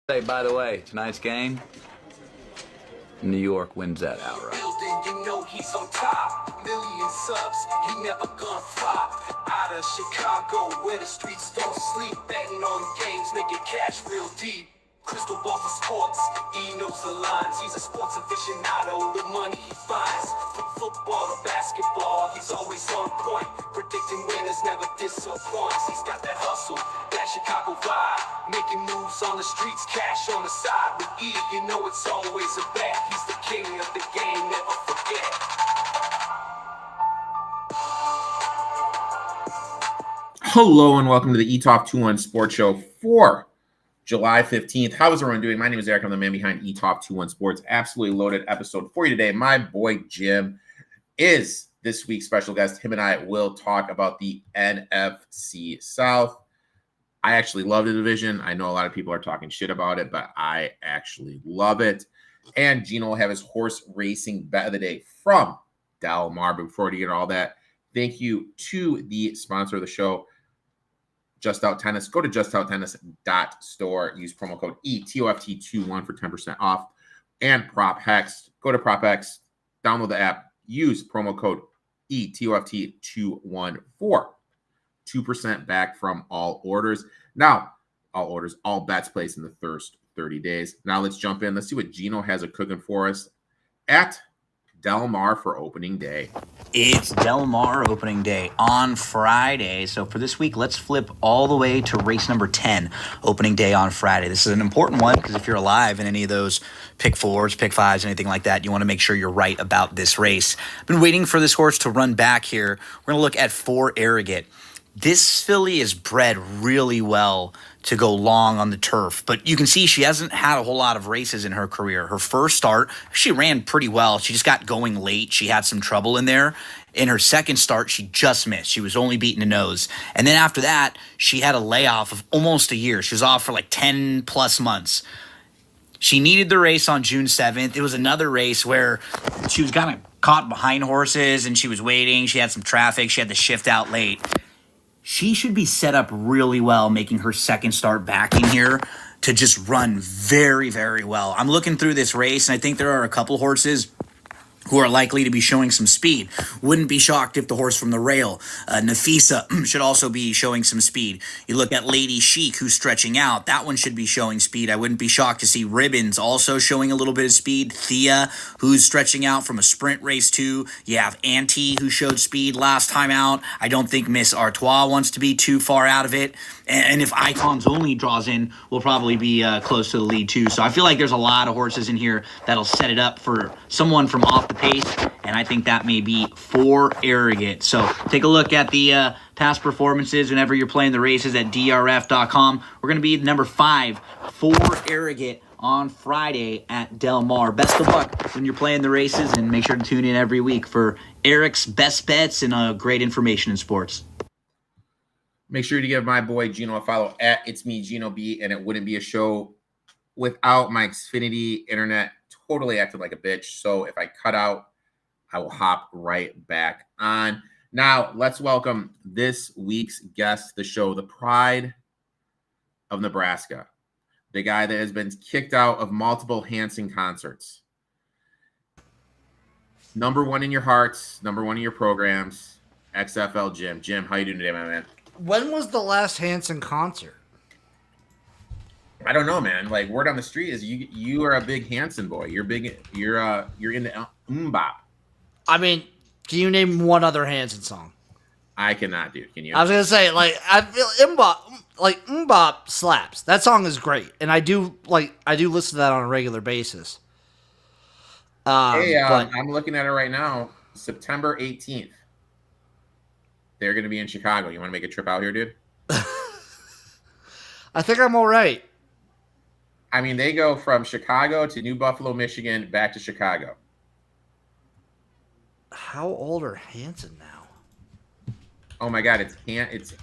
Hey, by the way, tonight's game, New York wins that outright. You know he's on top. Million subs, he never gonna flop. Out of Chicago, where the streets don't sleep. Betting on games, making cash real deep. Crystal ball for sports, he knows the lines. He's a sports aficionado, the money he finds. From football to basketball, he's always on point. Predicting winners never disappoints. He's got that hustle, that Chicago vibe. Making moves on the streets, cash on the side. With E, you know it's always a bet. He's the king of the game, never forget. Hello and welcome to the Etoft21sports Show for July 15th. How is everyone doing? My name is Erik. I'm the man behind Etoft21sports. Absolutely loaded episode for you today. My boy Jim is this week's special guest. Him and I will talk about the NFC South. I actually love the division. I know a lot of people are talking shit about it, but I actually love it. And Gino will have his horse racing bet of the day from Del Mar. But before we get all that, thank you to the sponsor of the show, Just Out Tennis. Go to justouttennis.store. Use promo code ETOFT21 for 10% off. And ProphetX. Go to ProphetX. Download the app. Use promo code ETOFT21 for 2% back from all orders. Now, all bets placed in the first 30 days. Now let's jump in. Let's see what Gino has cooking for us at Del Mar for opening day. It's Del Mar opening day on Friday. So for this week, let's flip all the way to race number 10, opening day on Friday. This is an important one because if you're alive in any of those pick fours, pick fives, anything like that, you want to make sure you're right about this race. I've been waiting for this horse to run back here. We're going to look at 4 Arrogant. This filly is bred really well to go long on the turf, but you can see she hasn't had a whole lot of races in her career. Her first start, she ran pretty well. She just got going late. She had some trouble in there. In her second start, she just missed. She was only beating the nose. And then after that, she had a layoff of almost a year. She was off for like 10 plus months. She needed the race on June 7th. It was another race where she was kind of caught behind horses and she was waiting. She had some traffic. She had to shift out late. She should be set up really well, making her second start back in here to just run very, very well. I'm looking through this race, and I think there are a couple horses who are likely to be showing some speed. Wouldn't be shocked if the horse from the rail, Nafisa, should also be showing some speed. You look at Lady Chic, who's stretching out. That one should be showing speed. I wouldn't be shocked to see Ribbons also showing a little bit of speed. Thea, who's stretching out from a sprint race too. You have Auntie, who showed speed last time out. I don't think Miss Artois wants to be too far out of it. And if Icons Only draws in, we'll probably be close to the lead too. So I feel like there's a lot of horses in here that'll set it up for someone from off the pace, and I think that may be 4 Arrogant. So take a look at the past performances whenever you're playing the races at drf.com. We're going to be number 5, 4 Arrogant on Friday at Del Mar. Best of luck when you're playing the races, and make sure to tune in every week for Erik's best bets and great information in sports. Make sure to give my boy Gino a follow at It's Me Gino B, and it wouldn't be a show without my Xfinity internet totally acting like a bitch. So if I cut out, I will hop right back on. Now let's welcome this week's guest, the show, the pride of Nebraska, the guy that has been kicked out of multiple Hanson concerts. Number 1 in your hearts, number 1 in your programs, XFLJim. Jim, how you doing today, my man? When was the last Hanson concert? I don't know, man. Like, word on the street is you are a big Hanson boy. You're into Mbop. I mean, can you name one other Hanson song? I cannot, dude. Can you? I was gonna say, like, I feel Mbop slaps. That song is great, and I do listen to that on a regular basis. I'm looking at it right now. September 18th. They're going to be in Chicago. You want to make a trip out here, dude? I think I'm all right. I mean, they go from Chicago to New Buffalo, Michigan, back to Chicago. How old are Hanson now? Oh my God, it's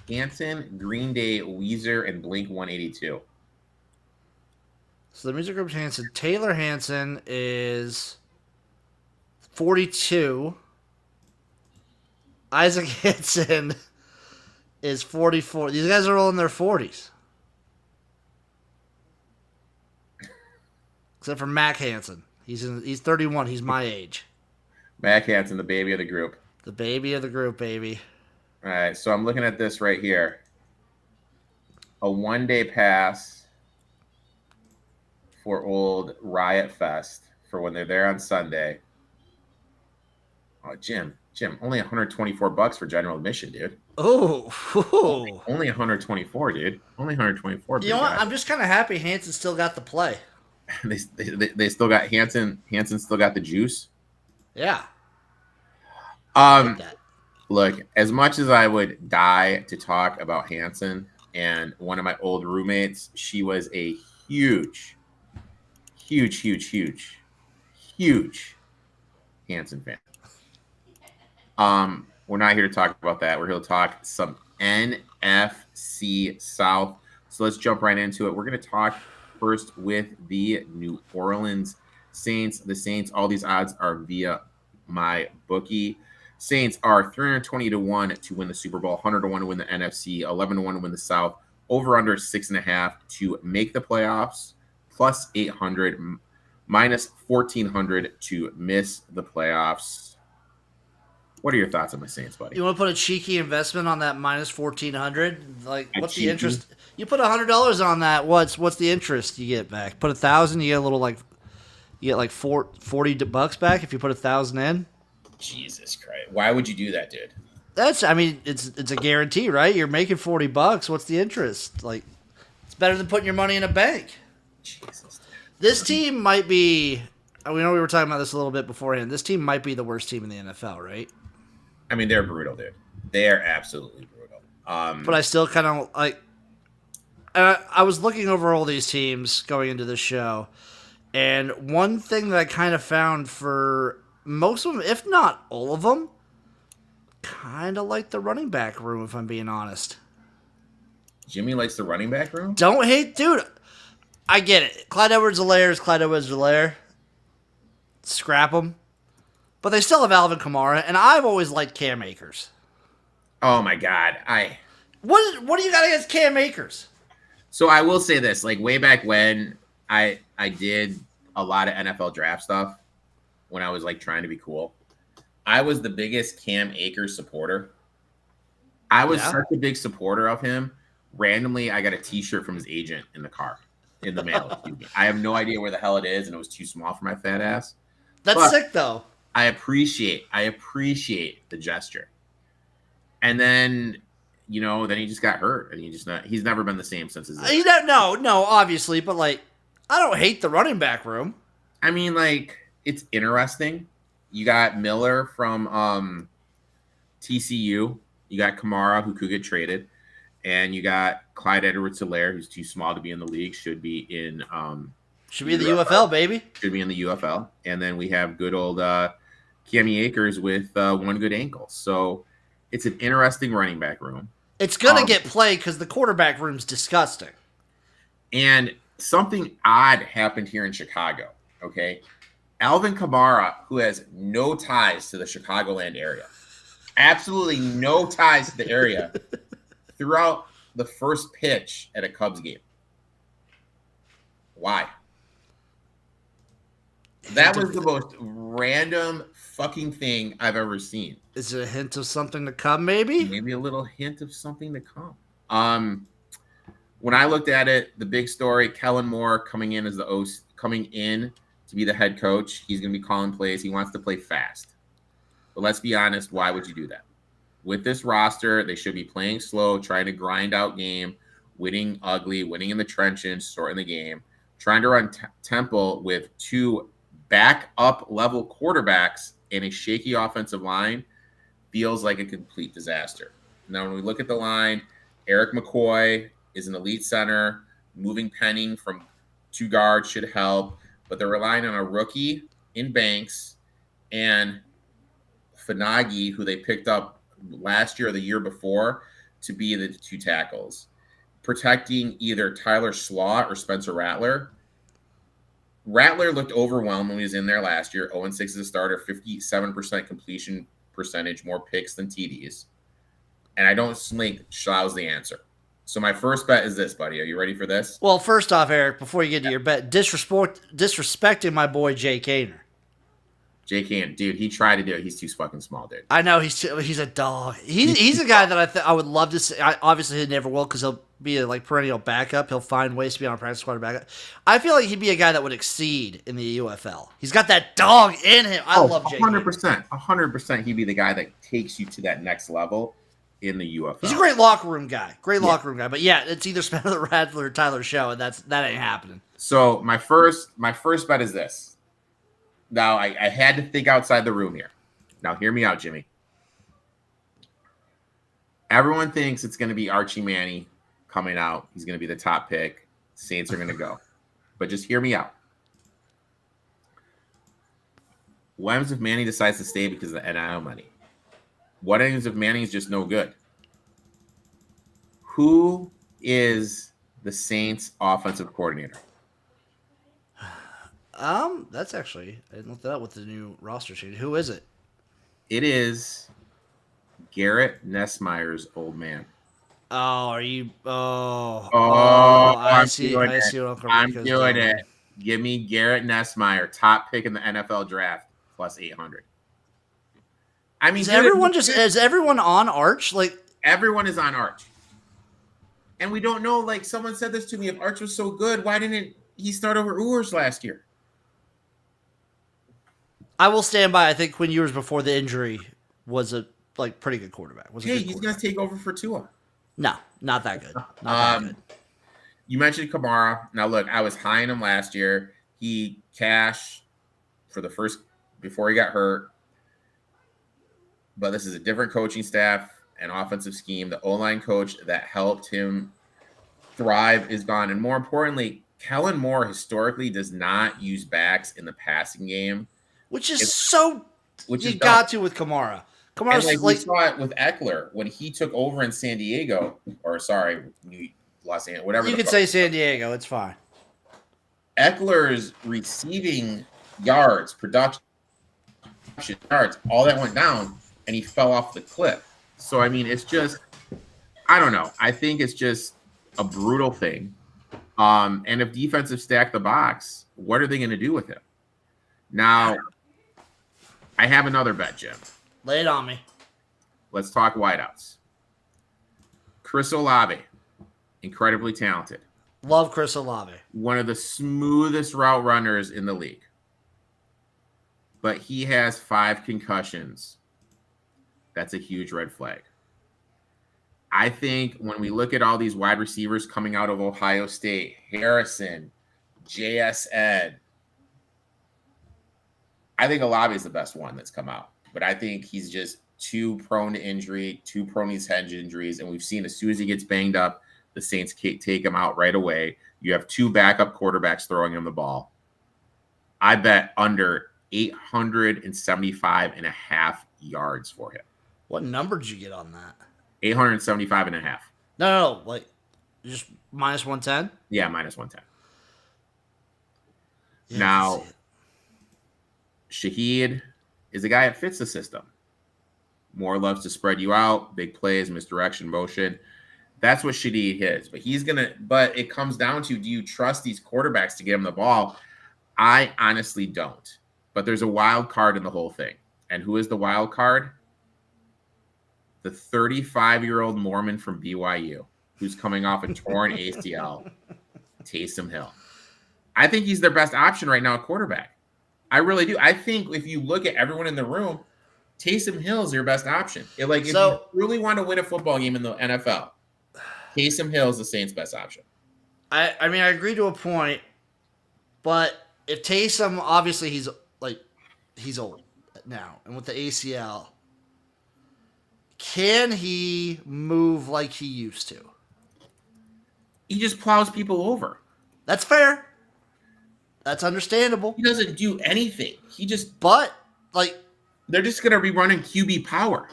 Hanson, Green Day, Weezer, and Blink 182. So the music group Hanson. Taylor Hanson is 42. Isaac Hanson is 44. These guys are all in their 40s. Except for Mac Hansen. He's 31. He's my age. Mac Hansen, the baby of the group. The baby of the group, baby. All right, so I'm looking at this right here. A 1-day pass for old Riot Fest for when they're there on Sunday. Oh, Jim, only $124 for general admission, dude. Oh, only 124, dude. Only 124. You know what? I'm just kind of happy Hansen still got the play. they still got Hansen. Hansen still got the juice. Yeah. Look, as much as I would die to talk about Hansen and one of my old roommates, she was a huge Hansen fan. We're not here to talk about that. We're here to talk some NFC South. So let's jump right into it. We're going to talk first with the New Orleans Saints. The Saints, all these odds are via MyBookie. Saints are 320-1 to win the Super Bowl, 100-1 to win the NFC, 11-1 to win the South, over under 6.5 to make the playoffs, plus 800, minus 1,400 to miss the playoffs. What are your thoughts on my Saints, buddy? You want to put a cheeky investment on that minus 1,400? Like, what's the interest? You put $100 on that. What's the interest you get back? Put 1,000, you get a little like, you get like $40 back if you put 1,000 in. Jesus Christ! Why would you do that, dude? It's a guarantee, right? You're making $40. What's the interest? Like, it's better than putting your money in a bank. Jesus. Dude. This team might be. We know we were talking about this a little bit beforehand. This team might be the worst team in the NFL, right? I mean, they're brutal, dude. They are absolutely brutal. But I still kind of like. I was looking over all these teams going into the show, and one thing that I kind of found for most of them, if not all of them, kind of like the running back room, if I'm being honest. Jimmy likes the running back room? Don't hate, dude. I get it. Clyde Edwards-Helaire is Clyde Edwards-Helaire. Scrap them. But they still have Alvin Kamara, and I've always liked Cam Akers. Oh, my God. What do you got against Cam Akers? So I will say this. Like, way back when I did a lot of NFL draft stuff, when I was, like, trying to be cool, I was the biggest Cam Akers supporter. I was such a big supporter of him. Randomly, I got a T-shirt from his agent in the mail. I have no idea where the hell it is, and it was too small for my fat ass. That's sick, though. I appreciate the gesture. And then, then he just got hurt, and he's never been the same since his injury. No, obviously, but like, I don't hate the running back room. I mean, like, it's interesting. You got Miller from TCU. You got Kamara, who could get traded, and you got Clyde Edwards-Helaire, who's too small to be in the league, should be in the UFL, baby. Should be in the UFL. And then we have good old Cammy Akers with one good ankle. So it's an interesting running back room. It's going to get played because the quarterback room's disgusting. And something odd happened here in Chicago, okay? Alvin Kamara, who has no ties to the Chicagoland area, absolutely no ties to the area, throughout the first pitch at a Cubs game. Why? That was the most random fucking thing I've ever seen. Is it a hint of something to come, maybe? Maybe a little hint of something to come. When I looked at it, the big story, Kellen Moore coming in to be the head coach. He's going to be calling plays. He wants to play fast. But let's be honest, why would you do that? With this roster, they should be playing slow, trying to grind out game, winning ugly, winning in the trenches, shorten the game, trying to run tempo with two back-up level quarterbacks and a shaky offensive line feels like a complete disaster. Now, when we look at the line, Erik McCoy is an elite center. Moving Penning from two guards should help, but they're relying on a rookie in Banks and Finagi, who they picked up last year or the year before, to be the two tackles. Protecting either Tyler Slaw or Spencer Rattler. Rattler looked overwhelmed when he was in there last year. 0-6 as a starter, 57% completion percentage, more picks than TDs. And I don't think Schlau's the answer. So my first bet is this, buddy. Are you ready for this? Well, first off, Eric, before you get to your bet, disrespecting my boy Jay Kaner. Jay can't, dude. He tried to do it. He's too fucking small, dude. I know he's a dog. He's a guy that I would love to see. Obviously, he never will because he'll be a perennial backup. He'll find ways to be on a practice squad backup. I feel like he'd be a guy that would exceed in the UFL. He's got that dog in him. I love Jay. 100%. 100%. He'd be the guy that takes you to that next level in the UFL. He's a great locker room guy. Locker room guy. But yeah, it's either Spencer Rattler or Tyler Show, and that ain't happening. So my first bet is this. Now, I had to think outside the room here. Now, hear me out, Jimmy. Everyone thinks it's going to be Archie Manning coming out. He's going to be the top pick. Saints are going to go. But just hear me out. What happens if Manning decides to stay because of the NIL money? What happens if Manning is just no good? Who is the Saints offensive coordinator? That's actually, I didn't look that up with the new roster change. Who is it? It is Garrett Nessmeyer's old man. Oh, are you? Oh, I see. I'm doing it. Give me Garrett Nessmeyer, top pick in the NFL draft, plus 800. I mean, is everyone on Arch? Everyone is on Arch, and we don't know. Someone said this to me: if Arch was so good, why didn't he start over Ewers last year? I will stand by. I think Quinn Ewers before the injury was a pretty good quarterback. He's gonna take over for Tua. No, not that good. Not that good. You mentioned Kamara. Now look, I was high on him last year. He cashed for the first before he got hurt. But this is a different coaching staff and offensive scheme. The O-line coach that helped him thrive is gone, and more importantly, Kellen Moore historically does not use backs in the passing game. Which you got to with Kamara. Kamara's we saw it with Eckler when he took over in San Diego, or sorry, Los Angeles, whatever. You could say San Diego, it's fine. Eckler's receiving yards, production yards, all that went down, and he fell off the cliff. So I mean, it's just, I don't know. I think it's just a brutal thing. And if defensive stack the box, what are they going to do with him? Now, I have another bet, Jim. Lay it on me. Let's talk wideouts. Chris Olave, incredibly talented. Love Chris Olave. One of the smoothest route runners in the league. But he has 5 concussions. That's a huge red flag. I think when we look at all these wide receivers coming out of Ohio State, Harrison, JSN, I think Olave is the best one that's come out. But I think he's just too prone to injury, too prone to these head injuries. And we've seen as soon as he gets banged up, the Saints take him out right away. You have 2 backup quarterbacks throwing him the ball. I bet under 875.5 yards for him. What number did you get on that? 875.5. No, just minus 110? Yeah, minus 110. Yeah, now, Shaheed is a guy that fits the system. Moore loves to spread you out, big plays, misdirection, motion. That's what Shaheed is. But it comes down to, do you trust these quarterbacks to get him the ball? I honestly don't. But there's a wild card in the whole thing. And who is the wild card? The 35-year-old Mormon from BYU who's coming off a torn ACL, Taysom Hill. I think he's their best option right now at quarterback. I really do. I think if you look at everyone in the room, Taysom Hill is your best option. If you really want to win a football game in the NFL, Taysom Hill is the Saints' best option. I mean, I agree to a point, but if Taysom, obviously he's old now, and with the ACL, can he move like he used to? He just plows people over. That's fair. That's understandable. He doesn't do anything. They're just going to be running QB power.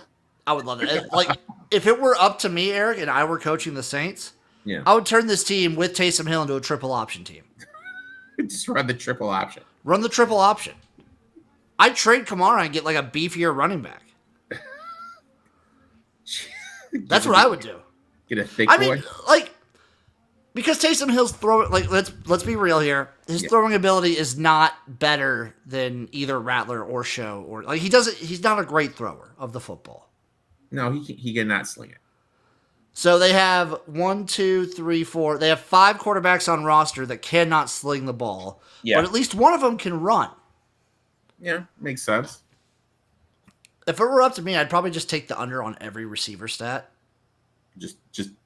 I would love that. If it were up to me, Eric, and I were coaching the Saints, I would turn this team with Taysom Hill into a triple option team. Just run the triple option. Run the triple option. I'd trade Kamara and get a beefier running back. That's what I would do. Get a thick boy. I mean, Because Taysom Hill's throwing, like, let's be real here. His throwing ability is not better than either Rattler or Show, or like he's not a great thrower of the football. No, he cannot sling it. So they have 1, 2, 3, 4. They have 5 quarterbacks on roster that cannot sling the ball. Yeah. But at least one of them can run. Yeah, makes sense. If it were up to me, I'd probably just take the under on every receiver stat.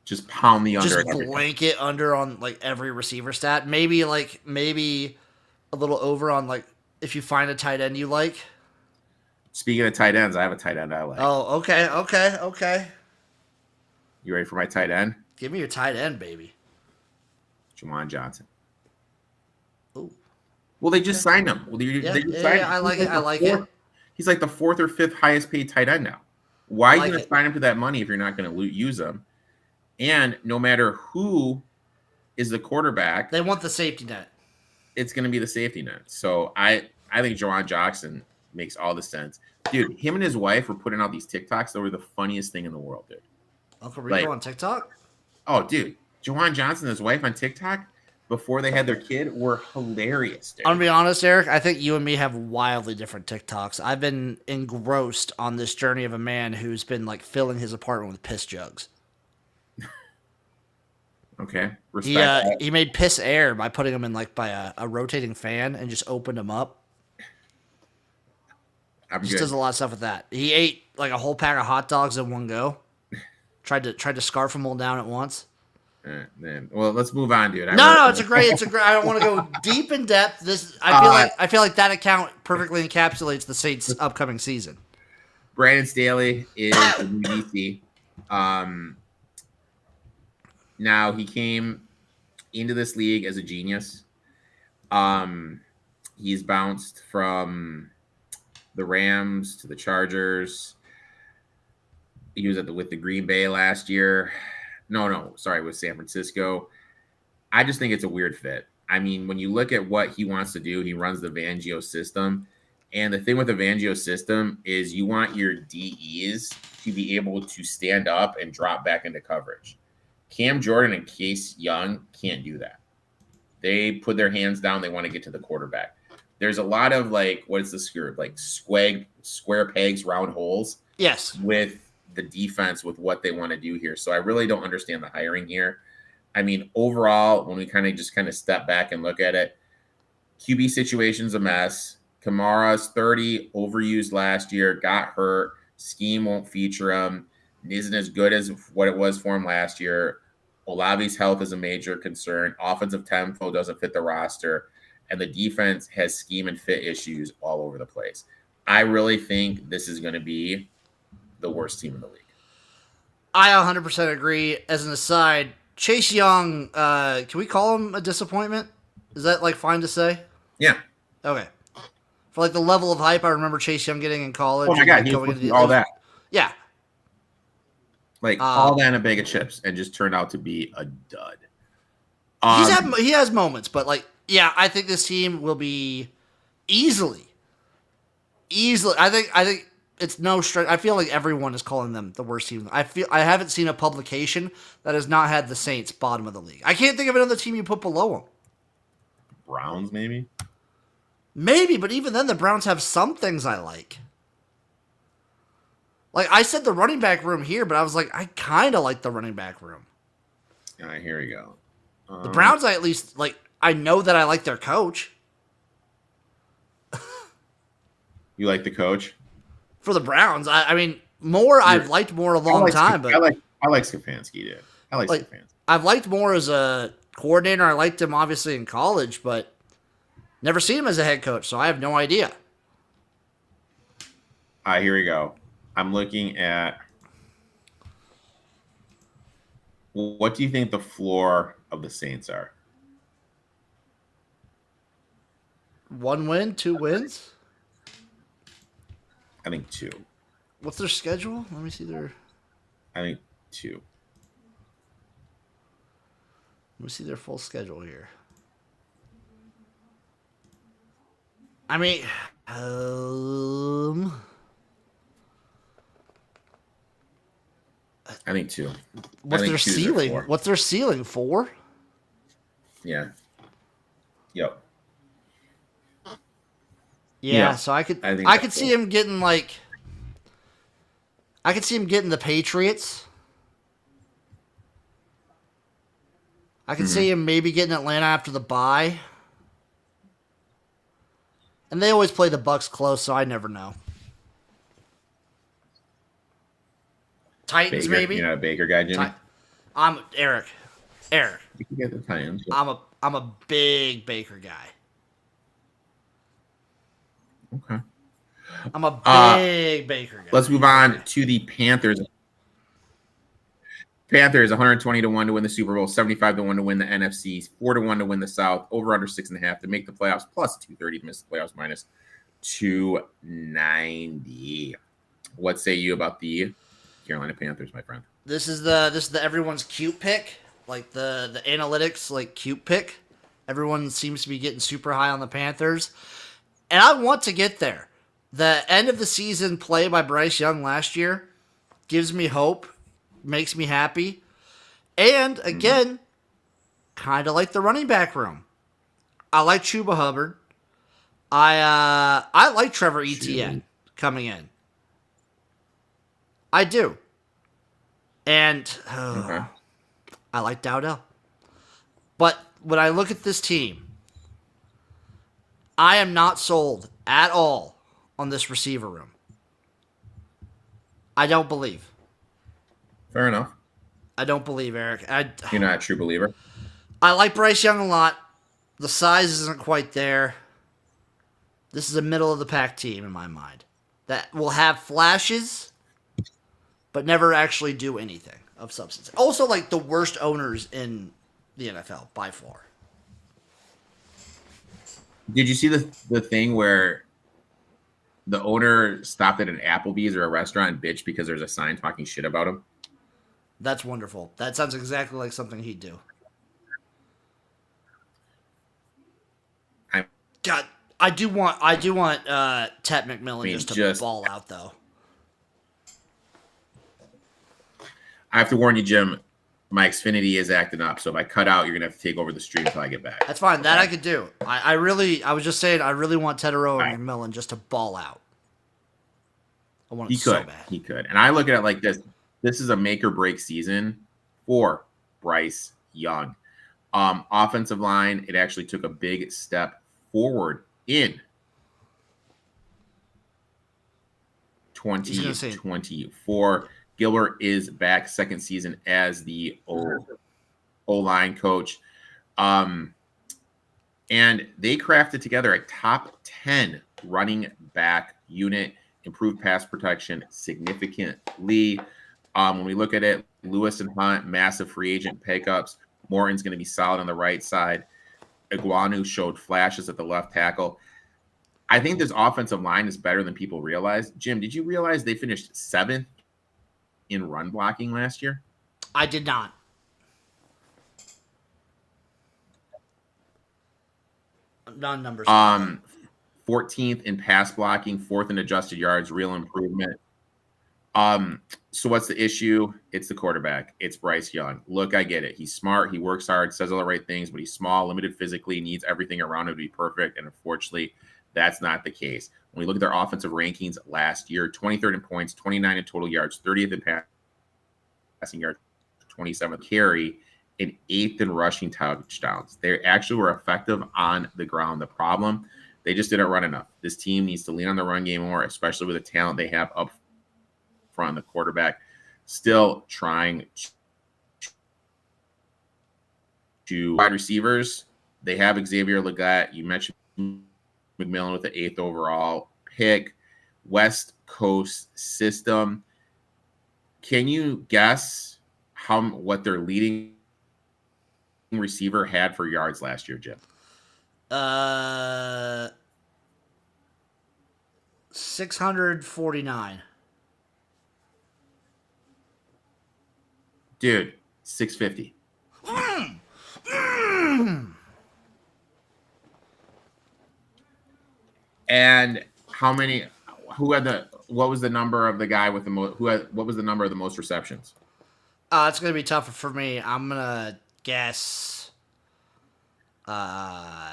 Just pound the under. Just blanket under on like every receiver stat. Maybe a little over on like if you find a tight end you like. Speaking of tight ends, I have a tight end I like. Oh, okay. You ready for my tight end? Give me your tight end, baby. Juwan Johnson. Ooh. Well, they just signed him. Well, they just signed him. I like it. He's like the 4th or 5th highest paid tight end now. Why are you going to sign him to that money if you're not going to use him? And no matter who is the quarterback, they want the safety net. It's going to be the safety net. So I think Juwan Johnson makes all the sense. Dude, him and his wife were putting out these TikToks that were the funniest thing in the world, dude. Uncle Rico on TikTok? Oh, dude. Juwan Johnson and his wife on TikTok before they had their kid were hilarious, dude. I'm going to be honest, Eric. I think you and me have wildly different TikToks. I've been engrossed on this journey of a man who's been like filling his apartment with piss jugs. Okay. Respect he made piss air by putting them in like by a rotating fan and just opened them up. Just does a lot of stuff with that. He ate like a whole pack of hot dogs in one go. Tried to scarf them all down at once. Man. Well, let's move on, dude. No, it's a great. I don't want to go deep in depth. I feel like that account perfectly encapsulates the Saints' upcoming season. Brandon Staley is the new DC. Now he came into this league as a genius. He's bounced from the Rams to the Chargers. He was with the Green Bay last year. With San Francisco. I just think it's a weird fit. I mean, when you look at what he wants to do, he runs the Fangio system. And the thing with the Fangio system is you want your DEs to be able to stand up and drop back into coverage. Cam Jordan and Case Young can't do that. They put their hands down. They want to get to the quarterback. There's a lot of like, what is the script? Like square pegs, round holes. Yes. With the defense, with what they want to do here. So I really don't understand the hiring here. I mean, overall, when we kind of step back and look at it, QB situation's a mess. Kamara's 30, overused last year, got hurt. Scheme won't feature him. Isn't as good as what it was for him last year. Olave's health is a major concern. Offensive tempo doesn't fit the roster. And the defense has scheme and fit issues all over the place. I really think this is going to be the worst team in the league. I 100% agree. As an aside, Chase Young, can we call him a disappointment? Is that like fine to say? Yeah. Okay. For like the level of hype I remember Chase Young getting in college. Oh my God, he was all that. Yeah. Like all that in a bag of chips and just turned out to be a dud. He has moments, but like, yeah, I think this team will be easily. I think it's no stretch. I feel like everyone is calling them the worst team. I haven't seen a publication that has not had the Saints bottom of the league. I can't think of another team you put below them. Browns, maybe? Maybe, but even then, the Browns have some things I like. Like, I said the running back room here, but I was like, I kind of like the running back room. All right, here we go. The Browns, I at least, like, I know that I like their coach. You like the coach? For the Browns, I mean, I've liked Moore a long time. But I like Stefanski, dude. I like Stefanski. I've liked Moore as a coordinator. I liked him, obviously, in college, but never seen him as a head coach, so I have no idea. All right, here we go. I'm looking at what do you think the floor of the Saints are? 1 win, 2 wins? I think 2. What's their schedule? Let me see I think 2. Let me see their full schedule here. I mean, I think 2. What's their ceiling? What's their ceiling? 4? Yeah. Yep. Yeah, so I could see him getting like I could see him getting the Patriots. I could see him maybe getting Atlanta after the bye. And they always play the Bucs close, so I never know. Titans, Baker, maybe. you're not a Baker guy, Jimmy. I'm Erik. You can get the Titans. Yeah. I'm a big Baker guy. Okay. I'm a big Baker guy. Let's move on to the Panthers. Panthers 120-1 to win the Super Bowl, 75-1 to win the NFC, 4-1 to win the South, over under 6.5 to make the playoffs, plus 230 to miss the playoffs, minus 290. What say you about the Carolina Panthers, my friend? This is the everyone's cute pick, like the analytics like cute pick. Everyone seems to be getting super high on the Panthers, and I want to get there. The end of the season play by Bryce Young last year gives me hope, makes me happy, and again, kind of like the running back room. I like Chuba Hubbard. I like Trevor Etienne coming in. I do. And I like Dowdell. But when I look at this team, I am not sold at all on this receiver room. I don't believe. Fair enough. I don't believe, Erik. You're not a true believer. I like Bryce Young a lot. The size isn't quite there. This is a middle-of-the-pack team in my mind that will have flashes, but never actually do anything of substance. Also, like the worst owners in the NFL by far. Did you see the thing where the owner stopped at an Applebee's or a restaurant and bitched because there's a sign talking shit about him? That's wonderful. That sounds exactly like something he'd do. God, I do want Tet McMillan just to ball out though. I have to warn you, Jim. My Xfinity is acting up, so if I cut out, you're gonna have to take over the stream until I get back. That's fine. Okay. That I could do. I was just saying, I really want Tedero and McMillan just to ball out. I want it so bad. He could. And I look at it like this. This is a make or break season for Bryce Young. Offensive line, it actually took a big step forward in 2024. Gilbert is back, second season as the O-line coach. And they crafted together a top 10 running back unit, improved pass protection significantly. When we look at it, Lewis and Hunt, massive free agent pickups. Morton's going to be solid on the right side. Iguanu showed flashes at the left tackle. I think this offensive line is better than people realize. Jim, did you realize they finished 7th in run blocking last year? I did not. Non-numbers. 14th in pass blocking, 4th in adjusted yards, real improvement. So what's the issue? It's the quarterback. It's Bryce Young. Look, I get it. He's smart. He works hard, says all the right things, but he's small, limited physically, needs everything around him to be perfect. And unfortunately, that's not the case. When we look at their offensive rankings last year, 23rd in points, 29 in total yards, 30th in passing yards, 27th carry, and 8th in rushing touchdowns. They actually were effective on the ground. The problem, they just didn't run enough. This team needs to lean on the run game more, especially with the talent they have up front. The quarterback still trying to wide receivers. They have Xavier Legette. You mentioned McMillan with the 8th overall pick. West Coast system. Can you guess what their leading receiver had for yards last year, Jim? 649. Dude, 650. And how many? What was the number of the guy with the most? What was the number of the most receptions? It's gonna be tougher for me. I'm gonna guess Uh,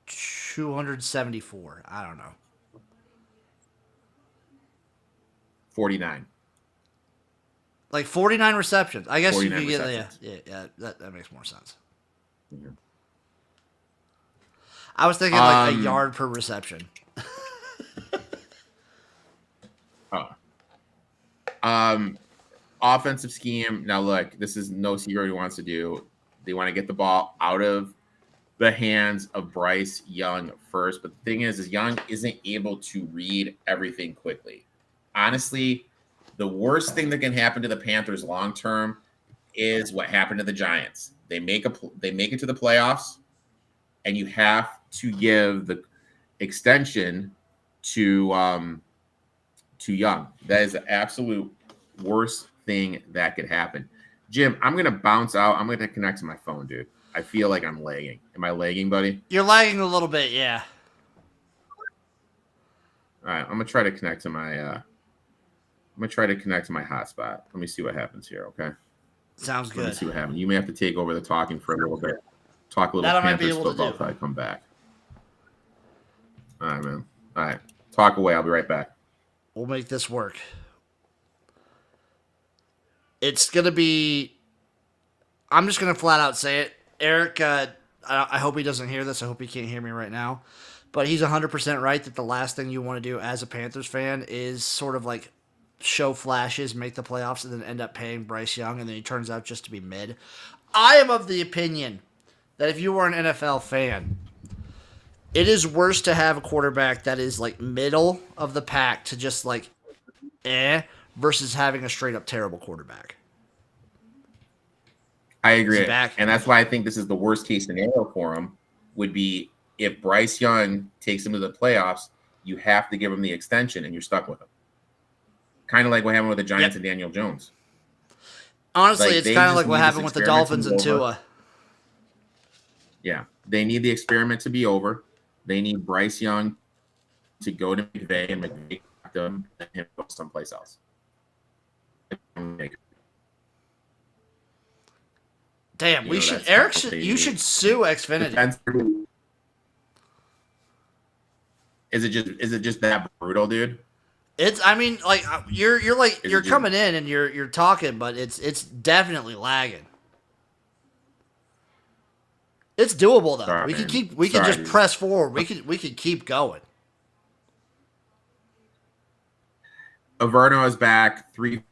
274. I don't know. 49. Like 49 receptions. I guess you could get that makes more sense. Yeah. I was thinking like a yard per reception. Offensive scheme. Now look, this is no secret what he wants to do. They want to get the ball out of the hands of Bryce Young first. But the thing is Young isn't able to read everything quickly. Honestly, the worst thing that can happen to the Panthers long term is what happened to the Giants. They make it to the playoffs, and you have to give the extension to Young. That is the absolute worst thing that could happen. Jim, I'm gonna bounce out. I'm gonna connect to my phone, dude. I feel like I'm lagging. Am I lagging, buddy? You're lagging a little bit, yeah. All right, I'm gonna try to connect to my hotspot. Let me see what happens here. Okay. Sounds good. Let me see what happens. You may have to take over the talking for a little bit. Talk a little That I might be Panthers able to football do. until I come back. All right, man. All right. Talk away. I'll be right back. We'll make this work. It's going to be... I'm just going to flat out say it. Erik, I hope he doesn't hear this. I hope he can't hear me right now. But he's 100% right that the last thing you want to do as a Panthers fan is sort of like show flashes, make the playoffs, and then end up paying Bryce Young, and then he turns out just to be mid. I am of the opinion that if you were an NFL fan, it is worse to have a quarterback that is like middle of the pack to just like versus having a straight up terrible quarterback. I agree. Back. And that's why I think this is the worst case scenario for him would be if Bryce Young takes him to the playoffs, you have to give him the extension and you're stuck with him. Kind of like what happened with the Giants and Daniel Jones. Honestly, Like, it's they kind of just like what need this happened with the experiment to Dolphins be and over. Tua. Yeah. They need the experiment to be over. They need Bryce Young to go to McVay and McVay them and him go someplace else. Damn, You we know, should. that's Erik what should. they You need. should sue Xfinity. Is it just that brutal, dude? It's. I mean, like you're Is it coming in and you're talking, but it's definitely lagging. It's doable though. Sorry, we man. can keep. We Sorry, can just dude. press forward. We could keep going. Averno is back 3-4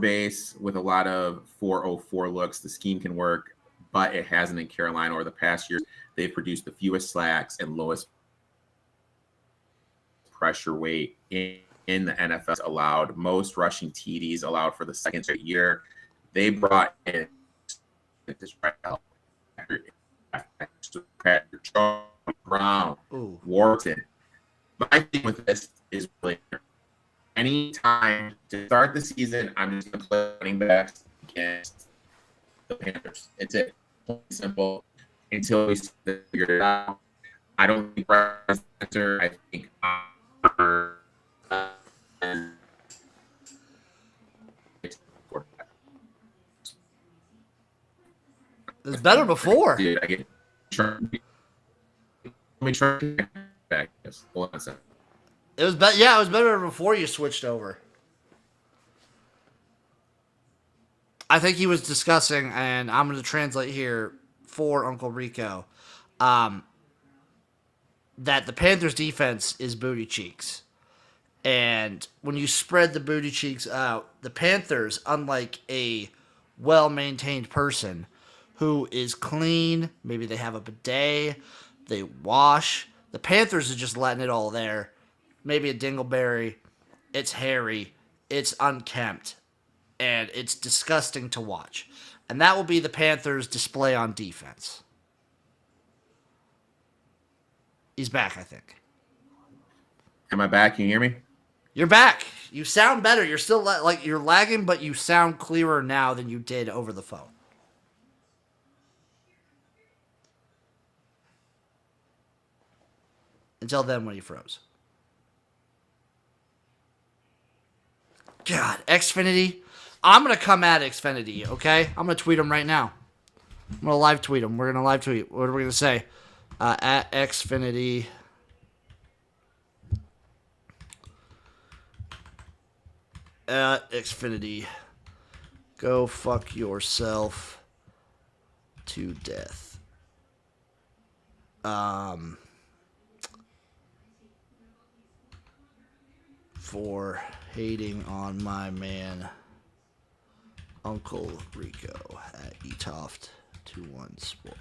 base with a lot of 4-0-4 looks. The scheme can work, but it hasn't in Carolina over the past years. They've produced the fewest slacks and lowest pressure weight in the NFL allowed. Most rushing TDs allowed for the second straight year. They brought in this right now. Brown, Ooh. Wharton. My thing with this is really any time to start the season, I'm just going to play running backs against the Panthers. It's it. Simple. Until we figure it out. I don't think Bryce answer. I think It was better before. Dude, I get let me try back. Hold on a second. It was better. Yeah, it was better before you switched over. I think he was discussing, and I'm going to translate here for Uncle Rico, that the Panthers defense is booty cheeks. And when you spread the booty cheeks out, the Panthers, unlike a well-maintained person who is clean, maybe they have a bidet, they wash, the Panthers are just letting it all there. Maybe a dingleberry, it's hairy, it's unkempt, and it's disgusting to watch. And that will be the Panthers' display on defense. He's back, I think. Am I back? Can you hear me? You're back. You sound better. You're still like you're lagging, but you sound clearer now than you did over the phone. Until then, when he froze. God, Xfinity. I'm going to come at Xfinity, okay? I'm going to tweet him right now. I'm going to live tweet him. We're going to live tweet. What are we going to say? At Xfinity. At Xfinity. Go fuck yourself to death. For hating on my man, Uncle Rico at Etoft21sports.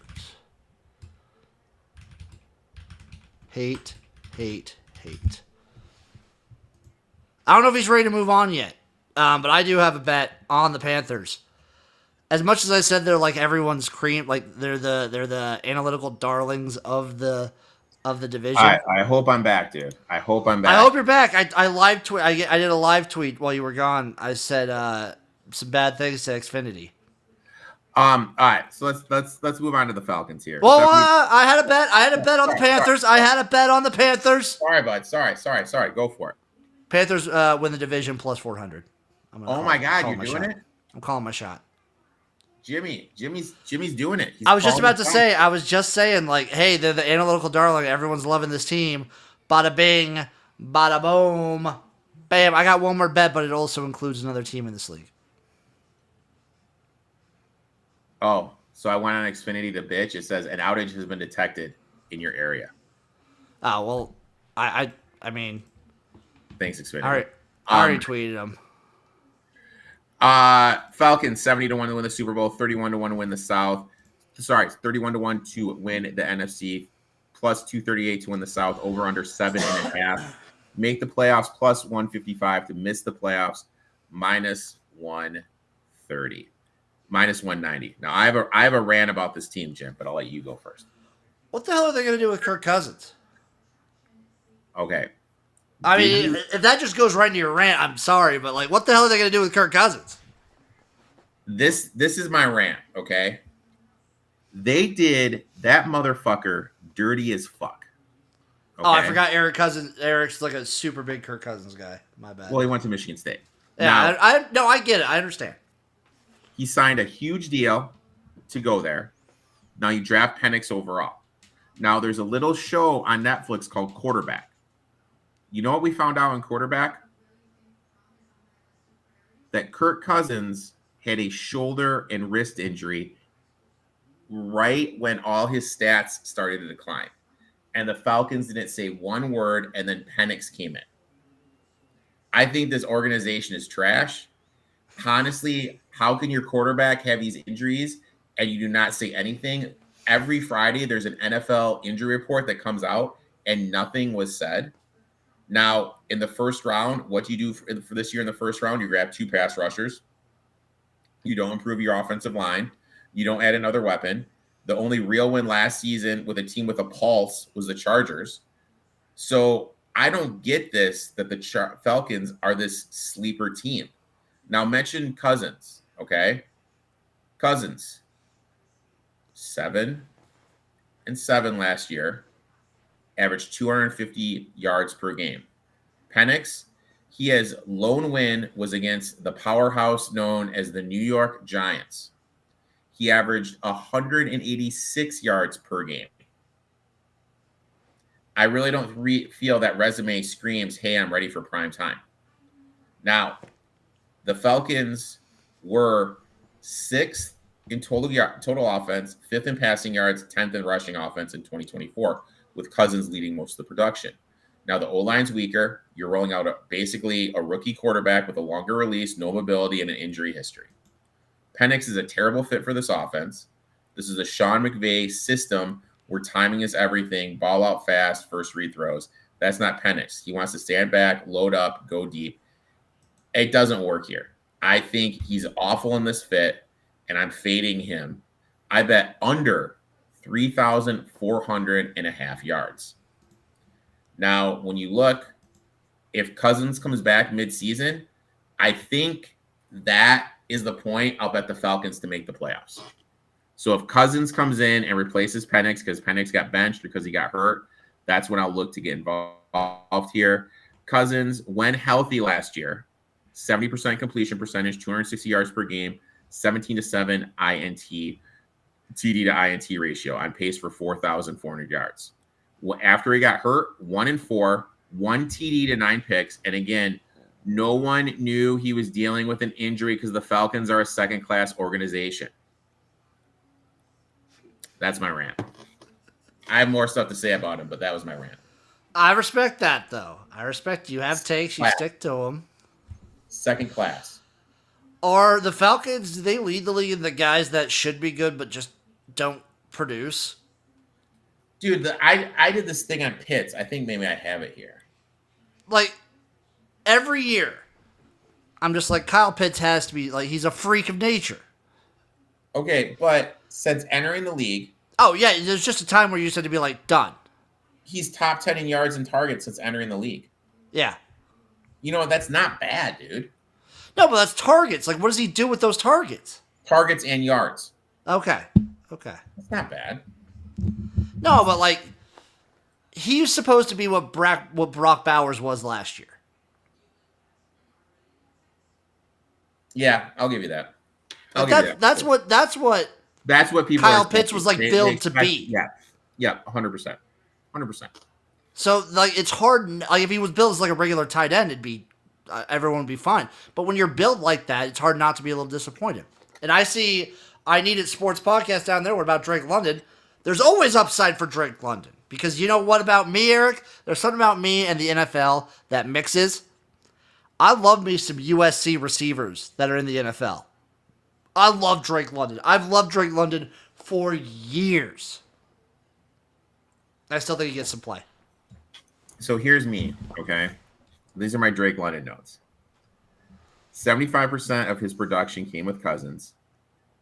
Hate. I don't know if he's ready to move on yet, but I do have a bet on the Panthers. As much as I said they're like everyone's cream, like they're the analytical darlings of the division. I hope I'm back, dude. I hope I'm back. I hope you're back. I live tweet. I did a live tweet while you were gone. I said some bad things to Xfinity. All right, so let's move on to the Falcons here. Well, I had a bet. I had a bet on the Panthers. I had a bet on the Panthers. Sorry, bud. Sorry. Go for it. Panthers win the division plus 400. Oh my God, you're doing it? I'm calling my shot. Jimmy's doing it. I was just about to say. I was just saying, like, hey, they're the analytical darling. Everyone's loving this team. Bada bing, bada boom, bam. I got one more bet, but it also includes another team in this league. Oh, so I went on Xfinity to bitch. It says an outage has been detected in your area. Oh well, I mean, thanks Xfinity. All right, I already tweeted them. Falcons 70-1 to win the Super Bowl, 31-1 to win the South. Sorry, 31-1 to win the NFC, plus 238 to win the South. Over under 7.5. Make the playoffs plus 155 to miss the playoffs, minus 130. Minus 190. Now I have a rant about this team, Jim, but I'll let you go first. What the hell are they going to do with Kirk Cousins? Okay. I mean, if that just goes right into your rant, I'm sorry, but like, what the hell are they going to do with Kirk Cousins? This is my rant, okay? They did that motherfucker dirty as fuck. Okay? Oh, I forgot Erik Cousins. Eric's like a super big Kirk Cousins guy. My bad. Well, he went to Michigan State. Yeah, I get it. I understand. He signed a huge deal to go there. Now you draft Penix overall. Now there's a little show on Netflix called Quarterback. You know what we found out in Quarterback? That Kirk Cousins had a shoulder and wrist injury right when all his stats started to decline. And the Falcons didn't say one word, and then Penix came in. I think this organization is trash. Honestly, how can your quarterback have these injuries and you do not say anything? Every Friday, there's an NFL injury report that comes out, and nothing was said. Now, in the first round, what do you do for this year in the first round? You grab 2 pass rushers. You don't improve your offensive line. You don't add another weapon. The only real win last season with a team with a pulse was the Chargers. So I don't get this, that the Falcons are this sleeper team. Now mention Cousins, okay? Cousins, 7-7 last year. Averaged 250 yards per game. Penix, he has lone win was against the powerhouse known as the New York Giants. He averaged 186 yards per game. I really don't feel that resume screams, hey, I'm ready for prime time. Now, the Falcons were 6th in total offense, 5th in passing yards, 10th in rushing offense in 2024. With Cousins leading most of the production. Now, the O-line's weaker. You're rolling out basically a rookie quarterback with a longer release, no mobility, and an injury history. Penix is a terrible fit for this offense. This is a Sean McVay system where timing is everything, ball out fast, first read throws. That's not Penix. He wants to stand back, load up, go deep. It doesn't work here. I think he's awful in this fit, and I'm fading him. I bet under 3,400.5 yards. Now, when you look, if Cousins comes back midseason, I think that is the point. I'll bet the Falcons to make the playoffs. So if Cousins comes in and replaces Penix because Penix got benched because he got hurt, that's when I'll look to get involved here. Cousins, when healthy last year, 70% completion percentage, 260 yards per game, 17-7 INT, TD to INT ratio, on pace for 4,400 yards. Well, after he got hurt, 1-4, 1 TD to 9 picks. And again, no one knew he was dealing with an injury because the Falcons are a second-class organization. That's my rant. I have more stuff to say about him, but that was my rant. I respect that, though. I respect you have takes, you stick to them. Second class. Are the Falcons, do they lead the league in the guys that should be good but just don't produce? Dude, I did this thing on Pitts. I think maybe I have it here. Like, every year, I'm just like, Kyle Pitts has to be, like, he's a freak of nature. Okay, but since entering the league... Oh, yeah, there's just a time where you said to be like, done. He's top 10 in yards and targets since entering the league. Yeah. You know, that's not bad, dude. No, but that's targets. Like, what does he do with those targets? Targets and yards. Okay. That's not bad. No, but, like, he's supposed to be what Brock Bowers was last year. Yeah, I'll give you that. That's what people. Kyle Pitts was like billed to be. Yeah, 100%. So like it's hard. Like if he was built as like a regular tight end, it'd be everyone would be fine. But when you're built like that, it's hard not to be a little disappointed. And I see I Needed Sports podcast down there. What about Drake London? There's always upside for Drake London because you know what about me, Eric? There's something about me and the NFL that mixes. I love me some USC receivers that are in the NFL. I love Drake London. I've loved Drake London for years. I still think he gets some play. So here's me, okay? These are my Drake London notes. 75% of his production came with Cousins.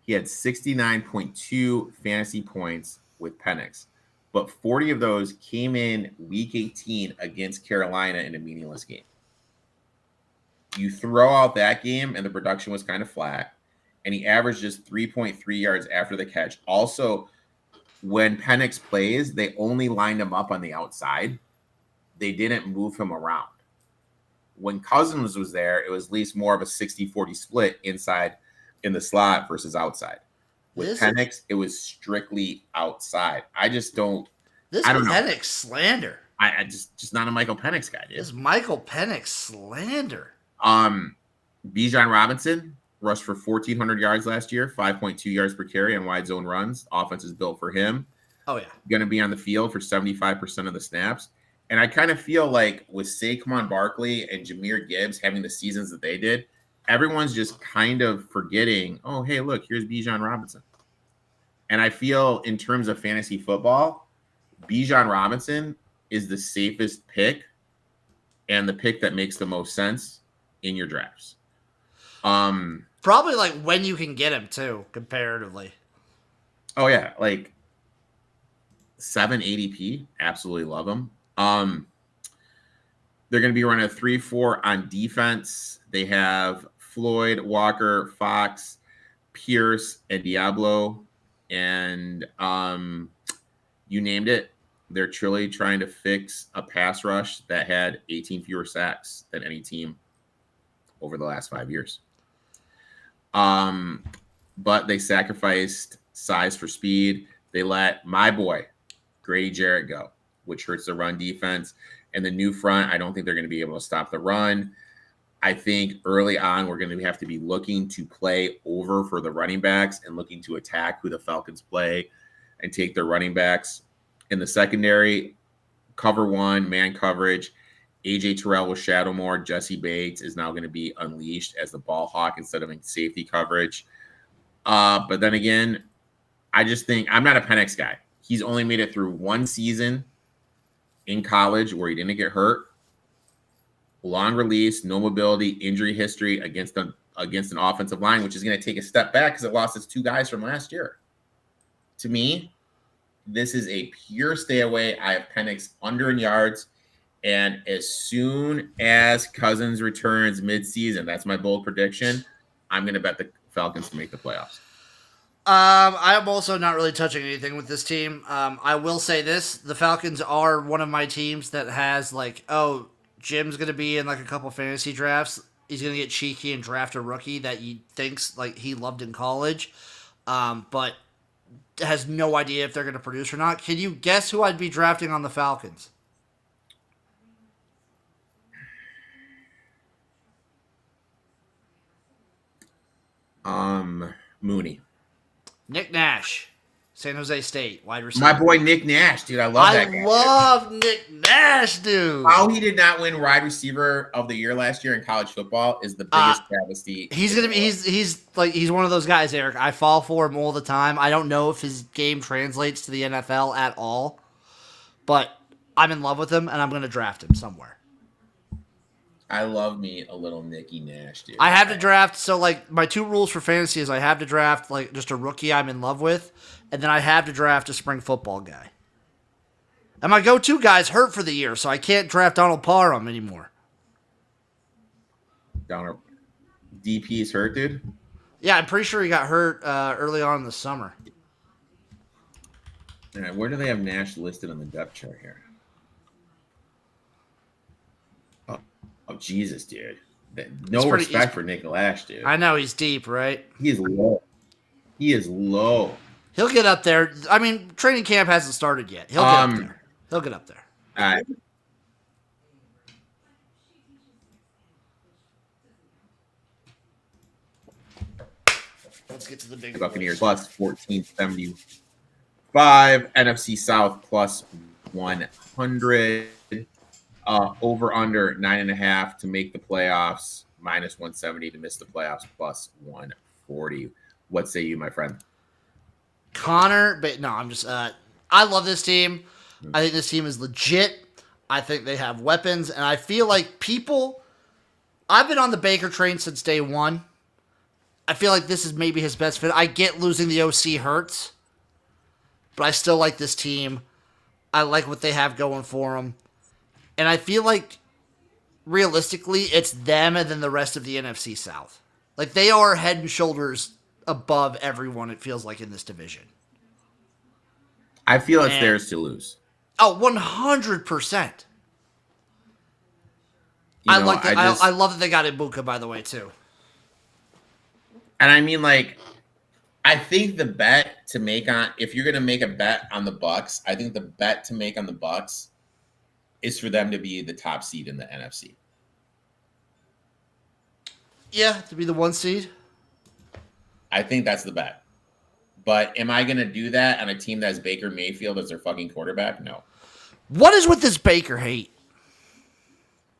He had 69.2 fantasy points with Penix, but 40 of those came in week 18 against Carolina in a meaningless game. You throw out that game, and the production was kind of flat, and he averaged just 3.3 yards after the catch. Also, when Penix plays, they only lined him up on the outside. They didn't move him around. When Cousins was there, it was at least more of a 60-40 split inside in the slot versus outside. With Penix, it was strictly outside. I just don't. This I don't know. Penix slander. I just not a Michael Penix guy, dude. This Michael Penix slander. Bijan Robinson rushed for 1,400 yards last year, 5.2 yards per carry on wide zone runs. Offense is built for him. Oh, yeah. Going to be on the field for 75% of the snaps. And I kind of feel like with Saquon Barkley and Jahmyr Gibbs having the seasons that they did, everyone's just kind of forgetting, oh, hey, look, here's Bijan Robinson. And I feel in terms of fantasy football, Bijan Robinson is the safest pick and the pick that makes the most sense in your drafts. Probably like when you can get him too, comparatively. Oh yeah, like 7 ADP, absolutely love him. They're going to be running a 3-4 on defense. They have Floyd, Walker, Fox, Pierce, and Diablo, and you named it. They're truly trying to fix a pass rush that had 18 fewer sacks than any team over the last 5 years. But they sacrificed size for speed. They let my boy, Grady Jarrett, go, which hurts the run defense. And the new front, I don't think they're going to be able to stop the run. I think early on, we're going to have to be looking to play over for the running backs and looking to attack who the Falcons play and take their running backs. In the secondary, cover one, man coverage. AJ Terrell will shadow more. Jesse Bates is now going to be unleashed as the ball hawk instead of in safety coverage. But then again, I just think I'm not a Penix guy. He's only made it through one season in college where he didn't get hurt. Long release, no mobility, injury history against an offensive line, which is going to take a step back because it lost its 2 guys from last year. To me, this is a pure stay away. I have Penix under in yards. And as soon as Cousins returns midseason, that's my bold prediction, I'm going to bet the Falcons to make the playoffs. I'm also not really touching anything with this team. I will say this. The Falcons are one of my teams that has like, oh, Jim's going to be in like a couple fantasy drafts. he's going to get cheeky and draft a rookie that he thinks like he loved in college, but has no idea if they're going to produce or not. Can you guess who I'd be drafting on the Falcons? Mooney. Nick Nash, San Jose State, wide receiver. My boy Nick Nash, dude. I love that guy. I love Nick Nash, dude. How he did not win wide receiver of the year last year in college football is the biggest travesty. He's gonna be he's one of those guys, Eric. I fall for him all the time. I don't know if his game translates to the NFL at all, but I'm in love with him and I'm gonna draft him somewhere. I love me a little Nicky Nash, dude. I have to draft. So, like, my 2 rules for fantasy is I have to draft, like, just a rookie I'm in love with, and then I have to draft a spring football guy. And my go-to guy's hurt for the year, so I can't draft Donald Parham anymore. Donald DP's hurt, dude? Yeah, I'm pretty sure he got hurt early on in the summer. All right, where do they have Nash listed on the depth chart here? Oh, Jesus, dude. No respect for Nick Nash, dude. I know, he's deep, right? He is low. He is low. He'll get up there. I mean, training camp hasn't started yet. He'll get up there. He'll get up there. All right. Let's get to the big Buccaneers plus 1475. NFC South plus 100. Over under 9.5 to make the playoffs, minus 170 to miss the playoffs, plus 140. What say you, my friend? Connor, but no, I'm just I love this team. I think this team is legit. I think they have weapons, and I feel like I've been on the Baker train since day one. I feel like this is maybe his best fit. I get losing the OC hurts, but I still like this team. I like what they have going for them. And I feel like, realistically, it's them and then the rest of the NFC South. Like, they are head and shoulders above everyone, it feels like, in this division. I feel it's theirs to lose. Oh, 100%. I like that. I love that they got Ibuka, by the way, too. And I mean, like, I think the bet to make on, if you're going to make a bet on the Bucs, I think the bet to make on the Bucs is for them to be the top seed in the NFC. Yeah, to be the 1 seed. I think that's the bet. But am I going to do that on a team that has Baker Mayfield as their fucking quarterback? No. What is with this Baker hate?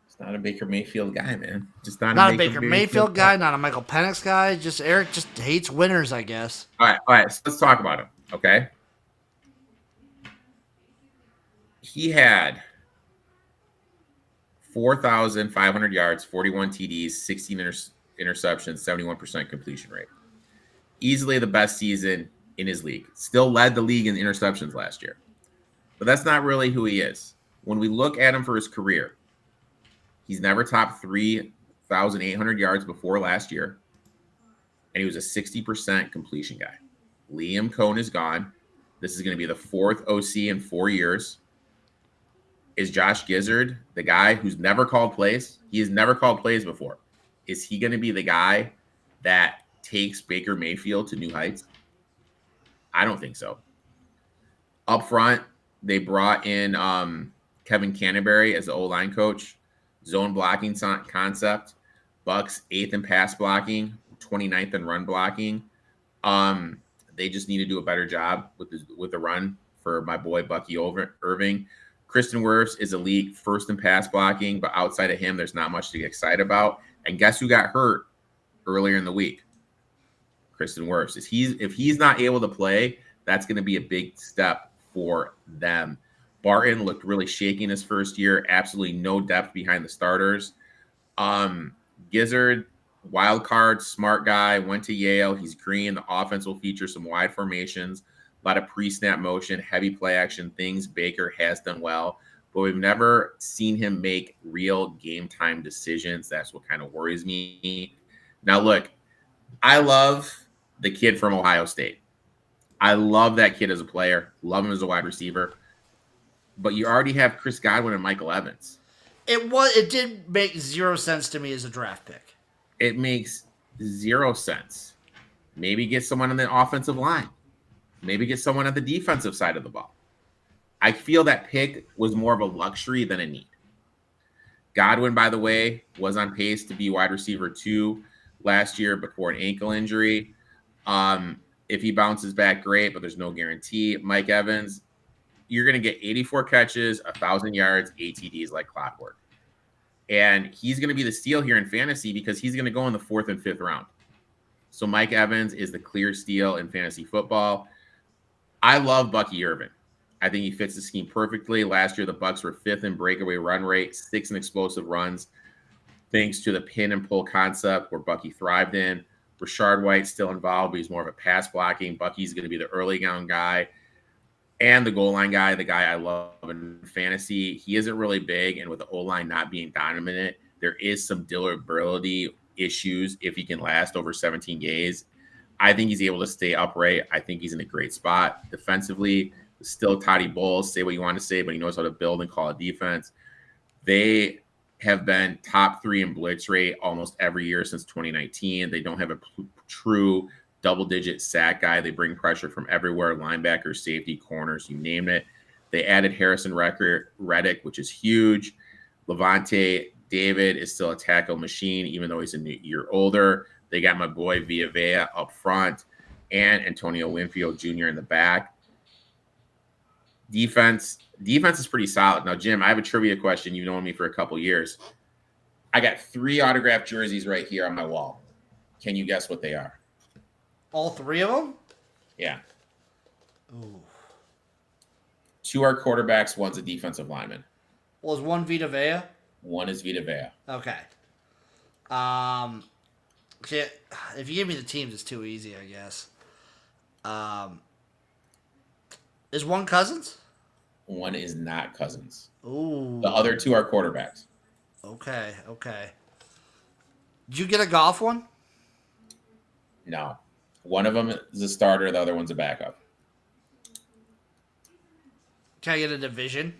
It's not a Baker Mayfield guy, man. Just not a Baker Mayfield guy, not a Michael Penix guy. Just Eric just hates winners, I guess. All right. So let's talk about him, okay? He had 4,500 yards, 41 TDs, 16 interceptions, 71% completion rate. Easily the best season in his league. Still led the league in interceptions last year. But that's not really who he is. When we look at him for his career, he's never topped 3,800 yards before last year. And he was a 60% completion guy. Liam Cohn is gone. This is going to be the 4th OC in 4 years. Is Josh Gizzard the guy who's never called plays? He has never called plays before. Is he going to be the guy that takes Baker Mayfield to new heights? I don't think so. Up front, they brought in Kevin Canterbury as the O-line coach. Zone blocking concept. Bucs 8th in pass blocking, 29th in run blocking. They just need to do a better job with the run for my boy Bucky Irving. Kristen Wirfs is elite, 1st in pass blocking, but outside of him, there's not much to get excited about. And guess who got hurt earlier in the week? Kristen Wirfs. If he's not able to play, that's going to be a big step for them. Barton looked really shaky in his first year. Absolutely no depth behind the starters. Gizzard, wild card, smart guy, went to Yale. He's green. The offense will feature some wide formations, a lot of pre-snap motion, heavy play action, things Baker has done well. But we've never seen him make real game time decisions. That's what kind of worries me. Now, look, I love the kid from Ohio State. I love that kid as a player. Love him as a wide receiver. But you already have Chris Godwin and Michael Evans. It did make 0 sense to me as a draft pick. It makes zero sense. Maybe get someone on the offensive line. Maybe get someone at the defensive side of the ball. I feel that pick was more of a luxury than a need. Godwin, by the way, was on pace to be wide receiver 2 last year before an ankle injury. If he bounces back, great, but there's no guarantee. Mike Evans, you're going to get 84 catches, 1,000 yards, ATDs like clockwork. And he's going to be the steal here in fantasy because he's going to go in the 4th and 5th round. So Mike Evans is the clear steal in fantasy football. I love Bucky Irvin. I think he fits the scheme perfectly. Last year, the Bucs were 5th in breakaway run rate, 6th in explosive runs, thanks to the pin and pull concept where Bucky thrived in. Rashard White's still involved, but he's more of a pass blocking. Bucky's going to be the early down guy and the goal line guy, the guy I love in fantasy. He isn't really big, and with the O-line not being dominant, there is some durability issues if he can last over 17 games. I think he's able to stay upright. I think he's in a great spot. Defensively, still Toddy Bowles, say what you want to say, but he knows how to build and call a defense. They have been top 3 in blitz rate almost every year since 2019. They don't have a true double-digit sack guy. They bring pressure from everywhere, linebackers, safety, corners, you name it. They added Harrison Reddick, which is huge. Levante David is still a tackle machine, even though he's a year older. They got my boy Villa up front and Antonio Winfield Jr. in the back. Defense is pretty solid. Now, Jim, I have a trivia question. You've known me for a couple years. I got 3 autographed jerseys right here on my wall. Can you guess what they are? All 3 of them? Yeah. Ooh. 2 are quarterbacks. One's a defensive lineman. Well, is one Vita Vea? One is Vita Vea. Okay. If you give me the teams, it's too easy, I guess. Is one Cousins? One is not Cousins. Ooh. The other 2 are quarterbacks. Okay. Did you get a golf one? No. One of them is a starter. The other one's a backup. Can I get a division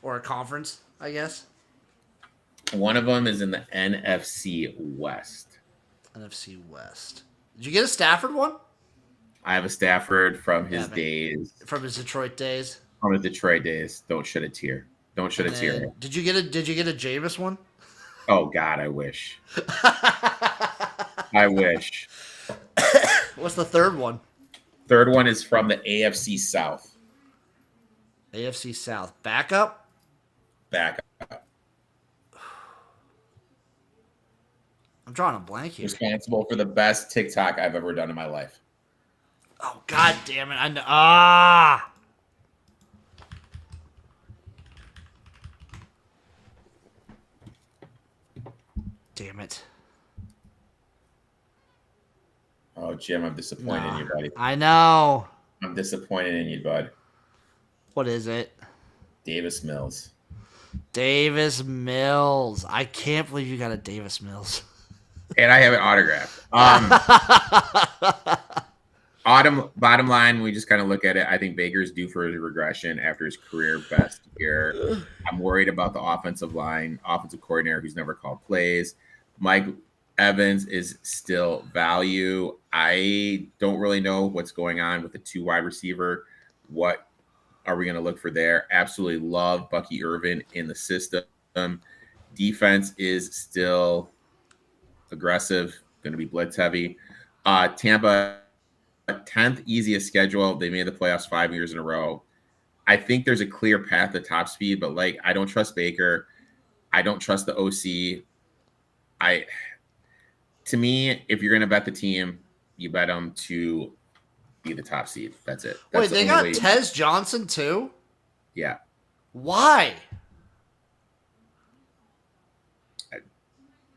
or a conference, I guess? One of them is in the NFC West. NFC West. Did you get a Stafford one? I have a Stafford from his days. From his Detroit days? From his Detroit days. Don't shed a tear. Don't shed a tear. Did you get a Jameis one? Oh, God, I wish. I wish. What's the third one? Third one is from the AFC South. AFC South. Backup? Backup. I'm drawing a blank here. Responsible for the best TikTok I've ever done in my life. Oh, God damn it. I know. Damn it. Oh, Jim, I'm disappointed in you, buddy. I know. I'm disappointed in you, bud. What is it? Davis Mills. Davis Mills. I can't believe you got a Davis Mills. And I have it autographed. Bottom line, we just kind of look at it. I think Baker's due for a regression after his career best year. I'm worried about the offensive line, offensive coordinator who's never called plays. Mike Evans is still value. I don't really know what's going on with the 2 wide receiver. What are we going to look for there? Absolutely love Bucky Irvin in the system. Defense is still aggressive, going to be blitz heavy. Tampa, 10th easiest schedule. They made the playoffs 5 years in a row. I think there's a clear path to top speed, but I don't trust Baker. I don't trust the OC. To me, if you're going to bet the team, you bet them to be the top seed. That's it. That's Wait, they got Tez Johnson too? Yeah. Why? It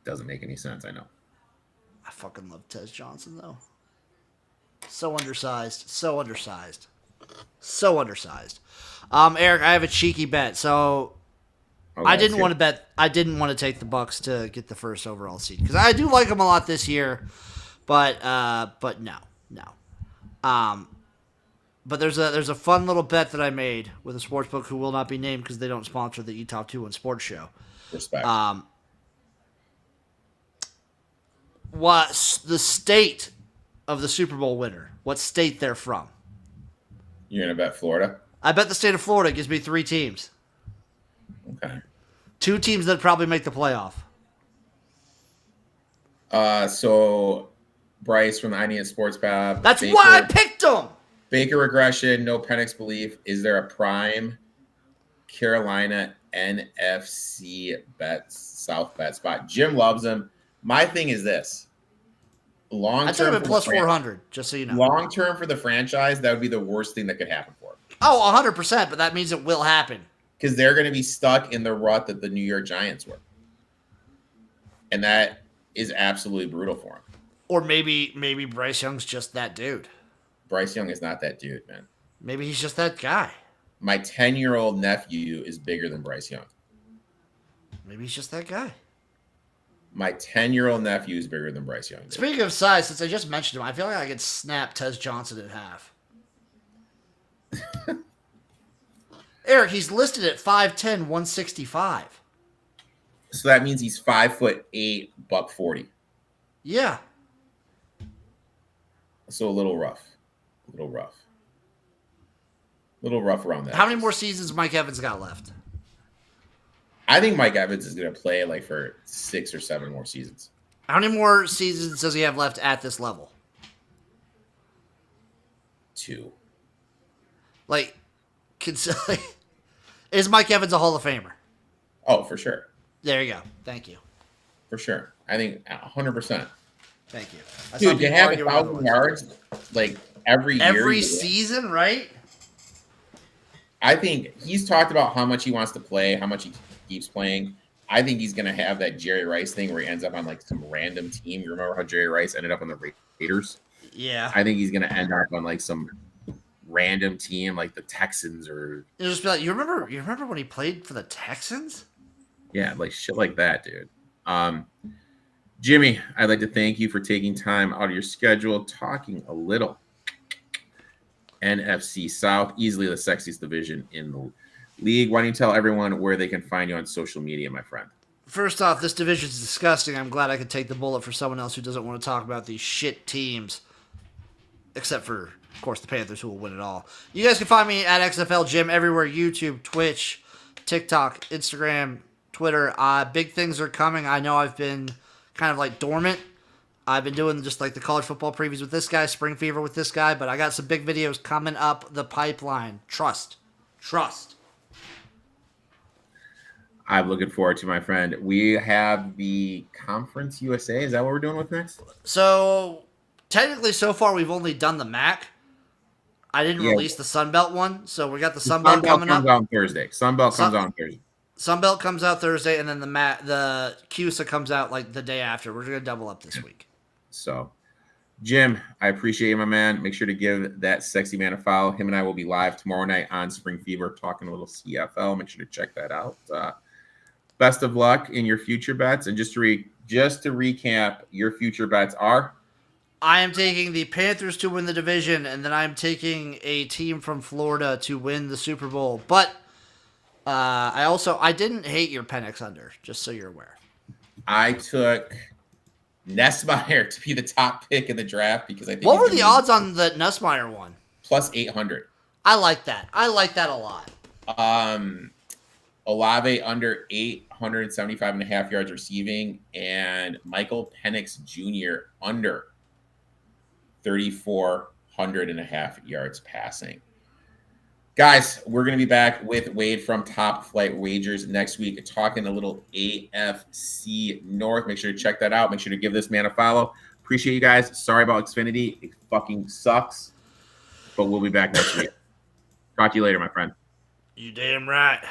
doesn't make any sense, I know. I fucking love Tez Johnson, though. So undersized. So undersized. So undersized. Erik, I have a cheeky bet. So I didn't want to bet. I didn't want to take the Bucs to get the first overall seed because I do like them a lot this year, but no. But there's a fun little bet that I made with a sportsbook who will not be named because they don't sponsor the Etoft21sports Show. Respect. What's the state of the Super Bowl winner? What state they're from? You're going to bet Florida? I bet the state of Florida gives me 3 teams. Okay. 2 teams that probably make the playoff. So Bryce from the I Need a Sports Pab. That's why I picked them. Baker regression, no Penix belief. Is there a prime Carolina NFC South bet spot? Jim loves them. My thing is this. Long I took him term at plus 400, just so you know. Long term for the franchise, that would be the worst thing that could happen for him. Oh, 100%, but that means it will happen. Because they're going to be stuck in the rut that the New York Giants were. And that is absolutely brutal for him. Or maybe Bryce Young's just that dude. Bryce Young is not that dude, man. Maybe he's just that guy. My 10-year-old nephew is bigger than Bryce Young. Maybe he's just that guy. My 10-year-old nephew is bigger than Bryce Young. Dude. Speaking of size, since I just mentioned him, I feel like I could snap Tez Johnson in half. Erik, he's listed at 5'10", 165. So that means he's 5'8", $140. Yeah. So a little rough. A little rough around that. How many more seasons Mike Evans got left? I think Mike Evans is going to play like for 6 or 7 more seasons. How many more seasons does he have left at this level? 2. Like, is Mike Evans a Hall of Famer? Oh, for sure. There you go. Thank you. For sure. I think 100%. Thank you. Dude, to have 1,000 yards like every year. Every season, right? I think he's talked about how much he wants to play, how much he keeps playing. I think he's going to have that Jerry Rice thing where he ends up on like some random team. You remember how Jerry Rice ended up on the Raiders? Yeah. I think he's going to end up on like some random team like the Texans or. It'll just be like, you remember when he played for the Texans? Yeah, like shit like that, dude. Jimmy, I'd like to thank you for taking time out of your schedule, talking a little NFC South, easily the sexiest division in the league. Why don't you tell everyone where they can find you on social media, my friend? First off, this division is disgusting. I'm glad I could take the bullet for someone else who doesn't want to talk about these shit teams. Except for, of course, the Panthers, who will win it all. You guys can find me at XFLJim everywhere. YouTube, Twitch, TikTok, Instagram, Twitter. Big things are coming. I know I've been kind of like dormant. I've been doing just like the college football previews with this guy, Spring Fever with this guy, but I got some big videos coming up the pipeline. Trust. I'm looking forward to, my friend. We have the Conference USA. Is that what we're doing with next? So, technically, so far, we've only done the MAC. I didn't release the Sunbelt one, so we got the Sunbelt coming up. Sunbelt comes out on Thursday. Sunbelt comes out on Thursday. Sunbelt comes out Thursday, and then the CUSA comes out like the day after. We're going to double up this week. So, Jim, I appreciate you, my man. Make sure to give that sexy man a follow. Him and I will be live tomorrow night on Spring Fever talking a little CFL. Make sure to check that out. Best of luck in your future bets. And just to recap, your future bets are? I am taking the Panthers to win the division, and then I'm taking a team from Florida to win the Super Bowl. But I didn't hate your Penix under, just so you're aware. I took Nussmeier to be the top pick in the draft because I think. What were the odds on the Nussmeier one? Plus 800. I like that. I like that a lot. Olave under 875.5 yards receiving, and Michael Penix Jr. under 3,400.5 yards passing. Guys, we're going to be back with Wade from Top Flight Wagers next week, talking a little AFC North. Make sure to check that out. Make sure to give this man a follow. Appreciate you guys. Sorry about Xfinity. It fucking sucks, but we'll be back next week. Talk to you later, my friend. You damn right.